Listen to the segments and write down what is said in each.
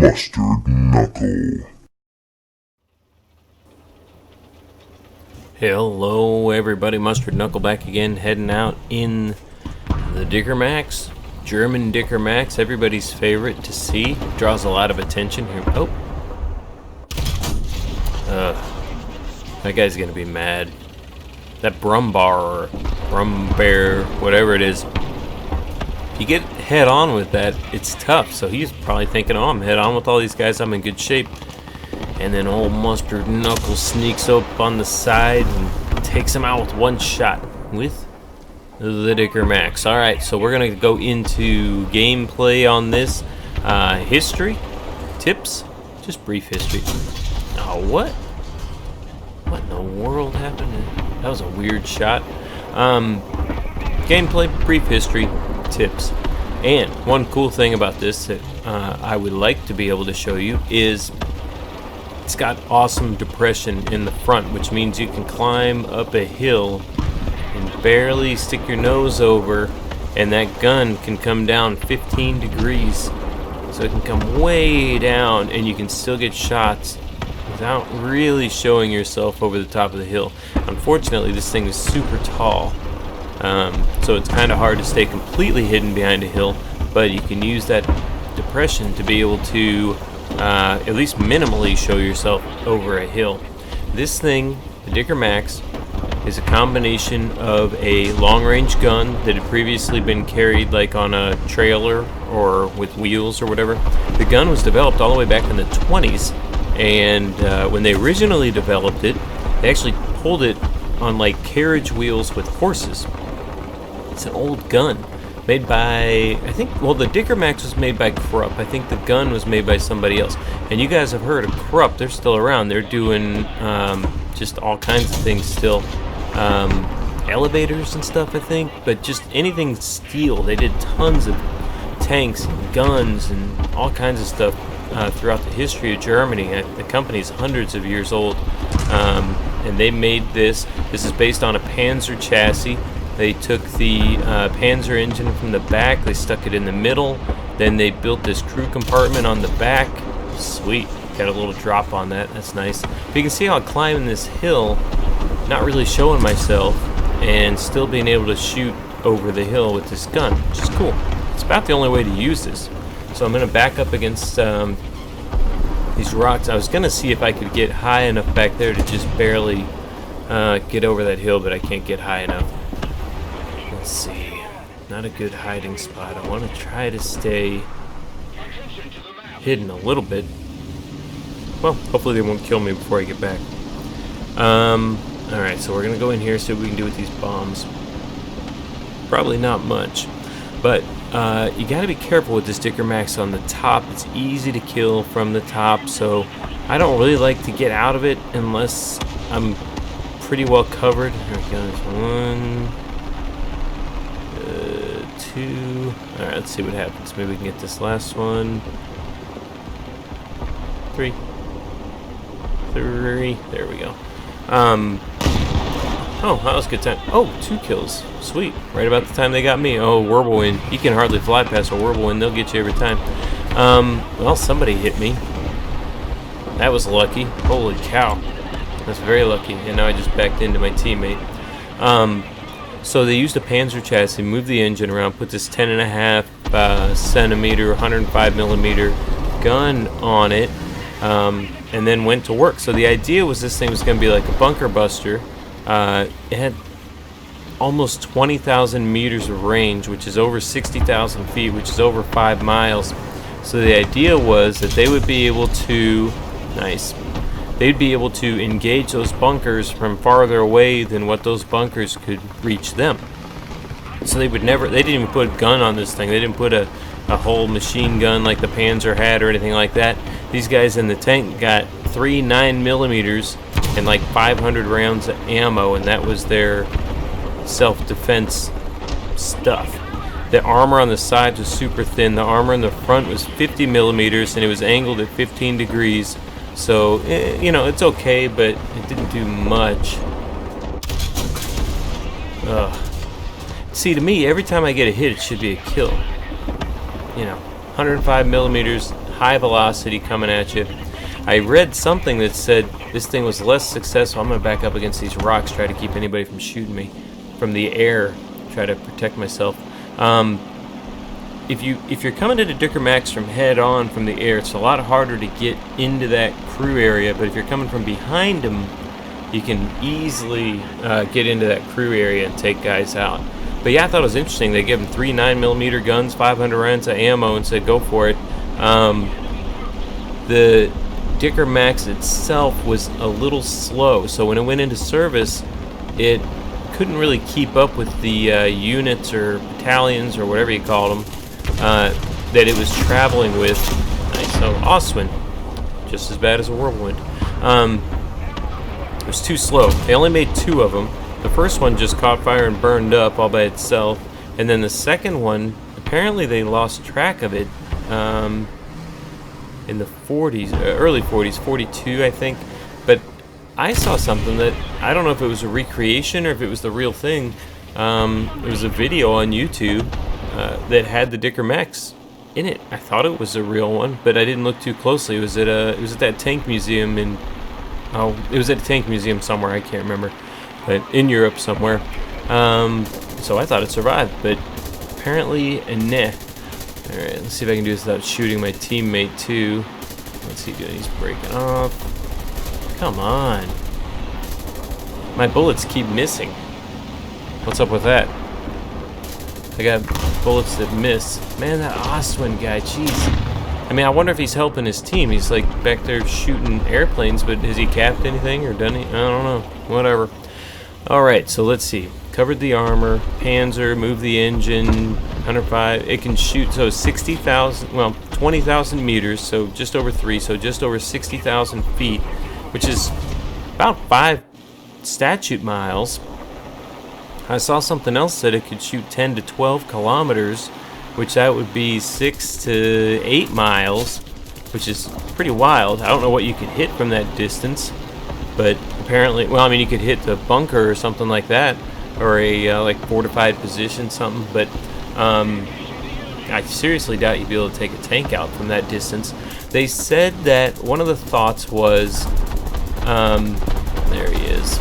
Mustard Knuckle. Hello everybody, Mustard Knuckle back again, heading out in the Dicker Max, German Dicker Max, everybody's favorite to see. Draws a lot of attention here. Oh. That guy's gonna be mad. That Brumbar or Brumbear, whatever it is. If you get head on with that, it's tough. So he's probably thinking, oh, I'm head on with all these guys, I'm in good shape. And then old Mustard Knuckle sneaks up on the side and takes him out with one shot with the Dicker Max. Alright, so we're going to go into gameplay on this. History, tips, just brief history. Oh, what? What in the world happened? That was a weird shot. Gameplay, brief history, tips. And one cool thing about this that I would like to be able to show you is it's got awesome depression in the front, which means you can climb up a hill and barely stick your nose over, and that gun can come down 15 degrees. So it can come way down and you can still get shots without really showing yourself over the top of the hill. Unfortunately, this thing is super tall, so it's kind of hard to stay completely hidden behind a hill, but you can use that depression to be able to at least minimally show yourself over a hill. This thing, the Dicker Max, is a combination of a long-range gun that had previously been carried like on a trailer or with wheels or whatever. The gun was developed all the way back in the 20s, and when they originally developed it, they actually pulled it on like carriage wheels with horses. It's an old gun. Made by, I think, well, the Dicker Max was made by Krupp. I think the gun was made by somebody else. And you guys have heard of Krupp. They're still around. They're doing just all kinds of things still. Elevators and stuff, I think. But just anything steel. They did tons of tanks and guns and all kinds of stuff throughout the history of Germany. The company's hundreds of years old. And they made this. This is based on a Panzer chassis. They took the Panzer engine from the back, they stuck it in the middle, then they built this crew compartment on the back. Sweet, got a little drop on that, that's nice. But you can see how I'm climbing this hill, not really showing myself, and still being able to shoot over the hill with this gun, which is cool. It's about the only way to use this. So I'm going to back up against these rocks. I was going to see if I could get high enough back there to just barely get over that hill, but I can't get high enough. Let's see, not a good hiding spot. I want to try to stay hidden a little bit. Well, hopefully they won't kill me before I get back. Alright, so we're going to go in here, see what we can do with these bombs. Probably not much, but you got to be careful with this Dicker Max on the top. It's easy to kill from the top, so I don't really like to get out of it unless I'm pretty well covered. Here we go, there's one. Two. Alright, let's see what happens. Maybe we can get this last one. Three. There we go. Oh, that was a good time. Oh, 2 kills. Sweet. Right about the time they got me. Oh, Whirlwind. You can hardly fly past a Whirlwind. They'll get you every time. Well, somebody hit me. That was lucky. Holy cow. That's very lucky. And now I just backed into my teammate. So they used a Panzer chassis, moved the engine around, put this 10.5 centimeter, 105 millimeter gun on it, and then went to work. So the idea was this thing was going to be like a bunker buster. It had almost 20,000 meters of range, which is over 60,000 feet, which is over 5 miles. So the idea was that they would be able to, they'd be able to engage those bunkers from farther away than what those bunkers could reach them. So they didn't even put a gun on this thing. They didn't put a whole machine gun like the Panzer had or anything like that. These guys in the tank got 3 9mm and like 500 rounds of ammo, and that was their self-defense stuff. The armor on the sides was super thin. The armor in the front was 50mm, and it was angled at 15 degrees. So, you know, it's okay, but it didn't do much. See, to me, every time I get a hit, it should be a kill. You know, 105 millimeters, high velocity coming at you. I read something that said this thing was less successful. I'm going to back up against these rocks, try to keep anybody from shooting me from the air, try to protect myself. If you're coming into Dicker Max from head on from the air, it's a lot harder to get into that crew area, but if you're coming from behind them, you can easily get into that crew area and take guys out. But yeah, I thought it was interesting. They gave them 3 9mm guns, 500 rounds of ammo, and said go for it. The Dicker Max itself was a little slow, so when it went into service, it couldn't really keep up with the units or battalions or whatever you called them that it was traveling with. Nice, so Oswin, just as bad as a whirlwind. It was too slow. They only made 2 of them. The first one just caught fire and burned up all by itself, and then the second one, apparently they lost track of it in the 40s, early 40s, 42 I think. But I saw something that, I don't know if it was a recreation or if it was the real thing. It was a video on YouTube that had the Dicker Max in it. I thought it was a real one, but I didn't look too closely. It was at that tank museum in, it was at a tank museum somewhere, I can't remember, but in Europe somewhere. So I thought it survived, but apparently nah. Alright, let's see if I can do this without shooting my teammate too. What's he doing? He's breaking off. Come on. My bullets keep missing. What's up with that? I got bullets that miss. Man, that Oswin guy, jeez. I mean, I wonder if he's helping his team. He's like back there shooting airplanes, but has he capped anything or done anything? I don't know. Whatever. Alright, so let's see. Covered the armor, Panzer, moved the engine, 105. It can shoot, so 60,000, well, 20,000 meters, so just over 3, so just over 60,000 feet, which is about 5 statute miles. I saw something else that it could shoot 10 to 12 kilometers, which that would be 6 to 8 miles, which is pretty wild. I don't know what you could hit from that distance, but apparently, well, I mean, you could hit the bunker or something like that, or a like fortified position, something, but I seriously doubt you'd be able to take a tank out from that distance. They said that one of the thoughts was, there he is.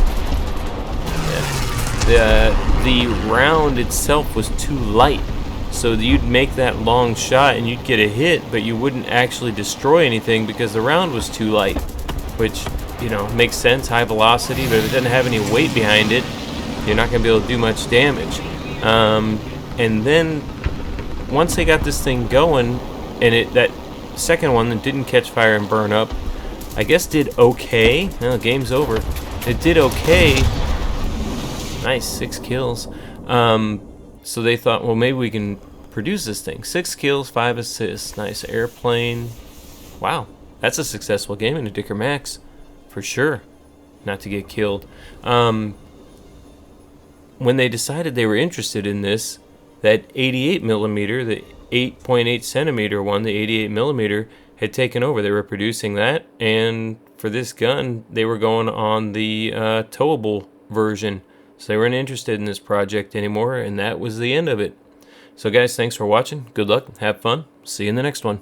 Yeah. The round itself was too light, so you'd make that long shot and you'd get a hit, but you wouldn't actually destroy anything because the round was too light, which, you know, makes sense. High velocity, but if it doesn't have any weight behind it, you're not going to be able to do much damage. And then once they got this thing going, and that second one that didn't catch fire and burn up, I guess did okay. Well, game's over. It did okay. Nice, 6 kills. So they thought, well, maybe we can produce this thing. 6 kills, 5 assists. Nice airplane. Wow, that's a successful game in a Dicker Max, for sure. Not to get killed. When they decided they were interested in this, that 88mm, the 8.8 centimeter one, the 88mm, had taken over. They were producing that, and for this gun, they were going on the towable version. So they weren't interested in this project anymore, and that was the end of it. So guys, thanks for watching. Good luck. Have fun. See you in the next one.